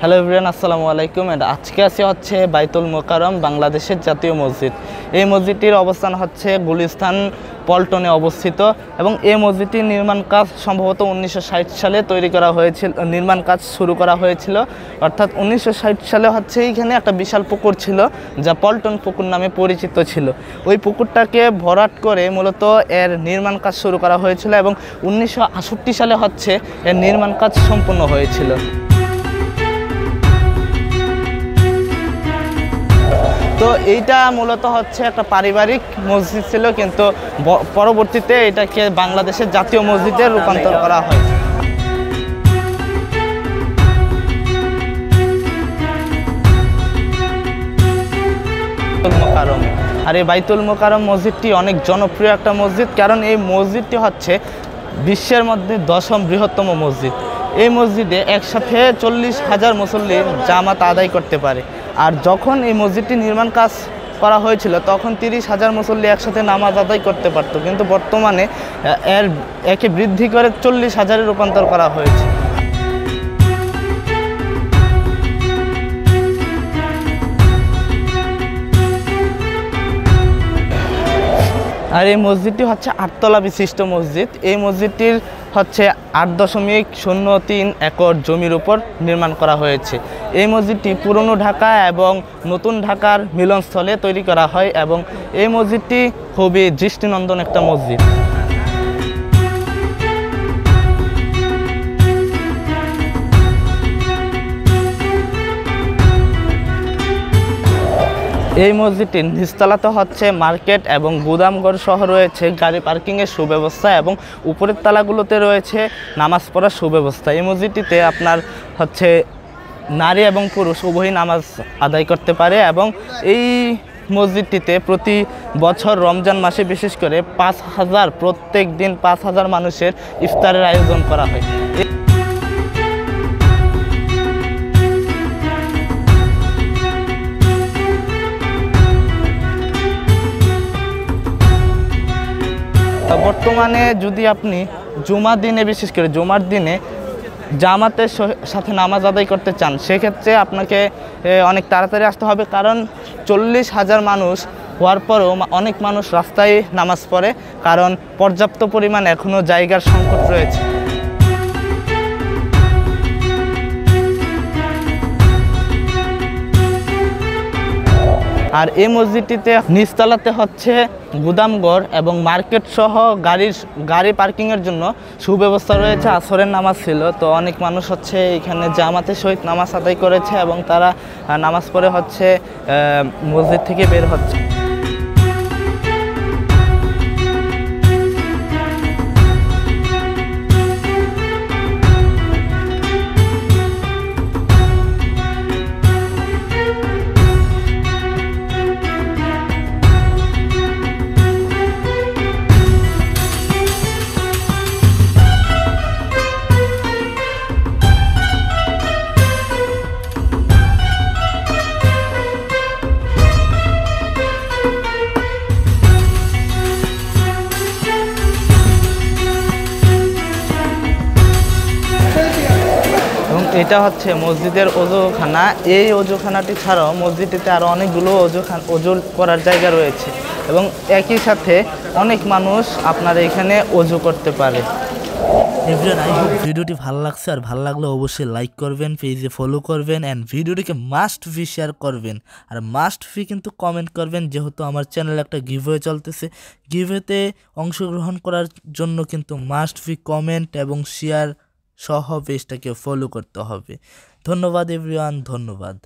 Hello everyone, আসসালামু আলাইকুম। আজকে আসি হচ্ছে বাইতুল মোকাররম, বাংলাদেশের জাতীয় মসজিদ। এই মসজিদটির অবস্থান হচ্ছে গুলিস্তান পল্টনে অবস্থিত এবং এই মসজিদটির নির্মাণ কাজ সম্ভবত 1960 সালে তৈরি করা হয়েছিল, নির্মাণ কাজ শুরু করা হয়েছিল। অর্থাৎ 1960 সালে হচ্ছে এইখানে একটা বিশাল পুকুর ছিল যা পল্টন পুকুর নামে পরিচিত ছিল। ওই পুকুরটাকে ভরাট করে মূলত এর নির্মাণ কাজ শুরু করা হয়েছিল এবং 1968 সালে হচ্ছে এর নির্মাণ কাজ সম্পূর্ণ হয়েছিল। তো এইটা মূলত হচ্ছে একটা পারিবারিক মসজিদ ছিল, কিন্তু পরবর্তীতে এটাকে বাংলাদেশের জাতীয় মসজিদে রূপান্তর করা হয়। আর এই বাইতুল মোকাররম মসজিদটি অনেক জনপ্রিয় একটা মসজিদ, কারণ এই মসজিদটি হচ্ছে বিশ্বের মধ্যে 10ম বৃহত্তম মসজিদ। এই মসজিদে একসাথে 40,000 মুসল্লি জামাত আদায় করতে পারে। আর যখন এই মসজিদটি নির্মাণ কাজ করা হয়েছিল তখন 30,000 মুসল্লি একসাথে নামাজ আদায় করতে পারত, কিন্তু বর্তমানে একে বৃদ্ধি করে 40,000-এ রূপান্তর করা হয়েছে। আর এই মসজিদটি হচ্ছে 8 তলা বিশিষ্ট মসজিদ। এই মসজিদটির হচ্ছে 8.03 একর জমির উপর নির্মাণ করা হয়েছে। এই মসজিদটি পুরনো ঢাকা এবং নতুন ঢাকার মিলনস্থলে তৈরি করা হয় এবং এই মসজিদটি খুবই দৃষ্টিনন্দন একটা মসজিদ। এই মসজিদটির নিচতলাতে হচ্ছে মার্কেট এবং গুদামঘর সহ রয়েছে গাড়ি পার্কিংয়ের সুব্যবস্থা এবং উপরের তালাগুলোতে রয়েছে নামাজ পড়ার সুব্যবস্থা। এই মসজিদটিতে আপনার হচ্ছে নারী এবং পুরুষ উভয়ই নামাজ আদায় করতে পারে এবং এই মসজিদটিতে প্রতি বছর রমজান মাসে বিশেষ করে প্রত্যেক দিন 5,000 মানুষের ইফতারের আয়োজন করা হয়। বর্তমানে যদি আপনি জুমার দিনে, বিশেষ করে জুমার দিনে জামাতের সাথে নামাজ আদায় করতে চান, সেক্ষেত্রে আপনাকে অনেক তাড়াতাড়ি আসতে হবে, কারণ 40,000 মানুষ হওয়ার পরেও অনেক মানুষ রাস্তায় নামাজ পড়ে, কারণ পর্যাপ্ত পরিমাণ এখনও জায়গার সংকট রয়েছে। আর এই মসজিদটিতে নিচতলাতে হচ্ছে গুদামঘর এবং মার্কেট সহ গাড়ি পার্কিংয়ের জন্য সুব্যবস্থা রয়েছে। আসরের নামাজ ছিল, তো অনেক মানুষ হচ্ছে এখানে জামাতের সহিত নামাজ আদায় করেছে এবং তারা নামাজ পড়ে হচ্ছে মসজিদ থেকে বের হচ্ছে। এটা হচ্ছে মসজিদের ওযুখানা। এই ওযুখানাটি ছাড়াও মসজিদটিতে আরও অনেকগুলো ওযু করার জায়গা রয়েছে এবং একই সাথে অনেক মানুষ আপনার এখানে ওযু করতে পারে। এভরিওয়ান, আই হোপ ভিডিওটি ভালো লাগছে, আর ভালো লাগলে অবশ্যই লাইক করবেন, পেজে ফলো করবেন অ্যান্ড ভিডিওটিকে মাস্ট ভি শেয়ার করবেন, আর মাস্ট ভি কিন্তু কমেন্ট করবেন, যেহেতু আমার চ্যানেলে একটা গিভওয়ে চলতেছে। গিভওয়েতে অংশগ্রহণ করার জন্য কিন্তু মাস্ট ভি কমেন্ট এবং শেয়ার সহ পেজটাকে ফলো করতে হবে। ধন্যবাদ এভরিওয়ান, ধন্যবাদ।